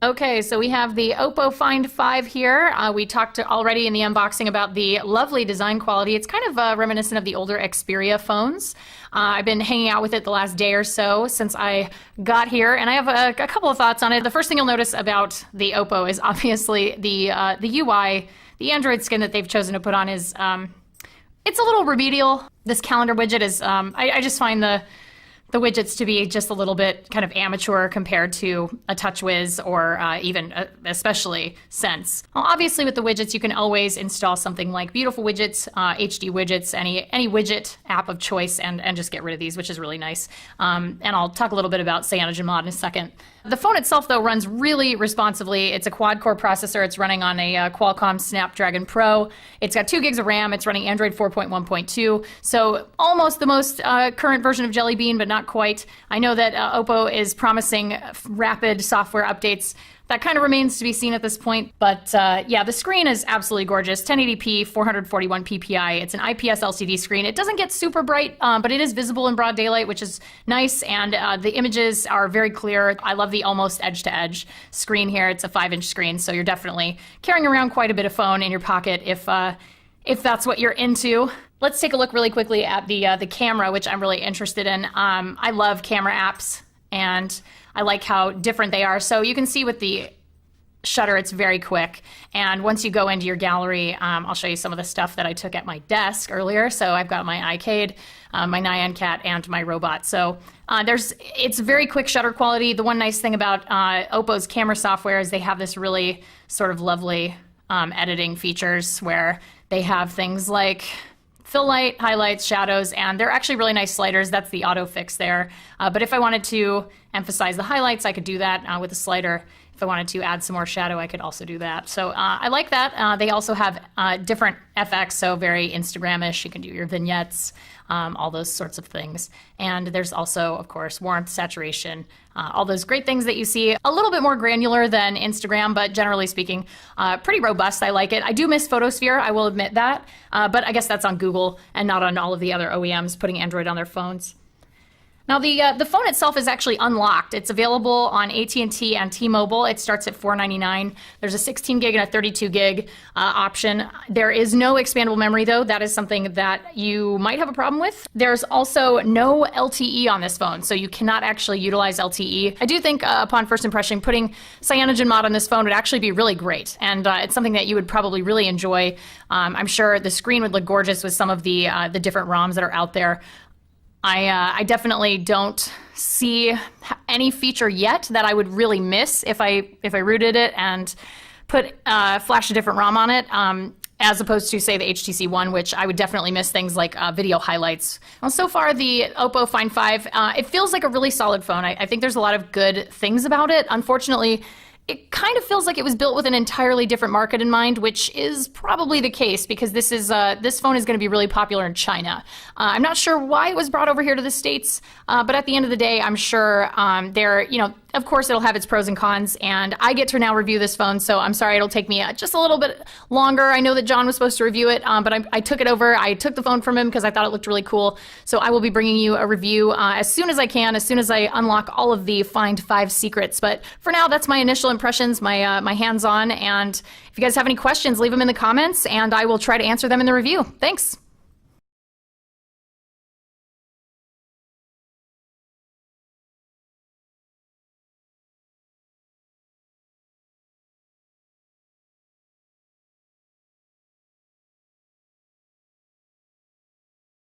Okay, so we have the Oppo Find 5 here. We talked already in the unboxing about the lovely design quality. It's kind of reminiscent of the older Xperia phones. I've been hanging out with it the last day or so since I got here, and I have a couple of thoughts on it. The first thing you'll notice about the Oppo is obviously the UI. The Android skin that they've chosen to put on is, it's a little remedial. This calendar widget is, I just find the widgets to be just a little bit kind of amateur compared to a TouchWiz or even especially Sense. Well, obviously with the widgets you can always install something like Beautiful Widgets, HD Widgets, any widget app of choice and just get rid of these, which is really nice. And I'll talk a little bit about CyanogenMod in a second. The phone itself, though, runs really responsively. It's a quad-core processor. It's running on a Qualcomm Snapdragon Pro. It's got 2 gigs of RAM. It's running Android 4.1.2, so almost the most current version of Jelly Bean, but not quite. I know that Oppo is promising rapid software updates. That kind of remains to be seen at this point, but yeah, the screen is absolutely gorgeous. 1080p, 441 ppi. It's an IPS LCD screen. It doesn't get super bright, but it is visible in broad daylight, which is nice, and the images are very clear. I love the almost edge-to-edge screen here. It's a 5-inch screen, so you're definitely carrying around quite a bit of phone in your pocket if that's what you're into. Let's take a look really quickly at the camera, which I'm really interested in. I love camera apps, and I like how different they are. So you can see with the shutter, it's very quick. And once you go into your gallery, I'll show you some of the stuff that I took at my desk earlier. So I've got my iCade, my Nyan Cat, and my robot. So it's very quick shutter quality. The one nice thing about Oppo's camera software is they have this really sort of lovely editing features where they have things like fill light, highlights, shadows, and they're actually really nice sliders. That's the auto fix there. But if I wanted to emphasize the highlights, I could do that with a slider. If I wanted to add some more shadow, I could also do that. So I like that. They also have different FX, so very Instagram-ish. You can do your vignettes, all those sorts of things. And there's also, of course, warmth, saturation, all those great things that you see. A little bit more granular than Instagram, but generally speaking, pretty robust. I like it. I do miss Photosphere, I will admit that. But I guess that's on Google and not on all of the other OEMs putting Android on their phones. Now the phone itself is actually unlocked. It's available on AT&T and T-Mobile. It starts at $499. There's a 16 gig and a 32 gig option. There is no expandable memory though. That is something that you might have a problem with. There's also no LTE on this phone, so you cannot actually utilize LTE. I do think upon first impression, putting CyanogenMod on this phone would actually be really great, and it's something that you would probably really enjoy. I'm sure the screen would look gorgeous with some of the different ROMs that are out there. I definitely don't see any feature yet that I would really miss if I rooted it and flashed a different ROM on it, as opposed to, say, the HTC One, which I would definitely miss things like video highlights. Well, so far, the Oppo Find 5, it feels like a really solid phone. I think there's a lot of good things about it. Unfortunately, it kind of feels like it was built with an entirely different market in mind, which is probably the case because this phone is going to be really popular in China. I'm not sure why it was brought over here to the States, but at the end of the day, I'm sure of course, it'll have its pros and cons, and I get to now review this phone, so I'm sorry it'll take me just a little bit longer. I know that John was supposed to review it, but I took it over. I took the phone from him because I thought it looked really cool, so I will be bringing you a review as soon as I can, as soon as I unlock all of the Find 5 secrets. But for now, that's my initial impressions, my hands-on, and if you guys have any questions, leave them in the comments, and I will try to answer them in the review. Thanks!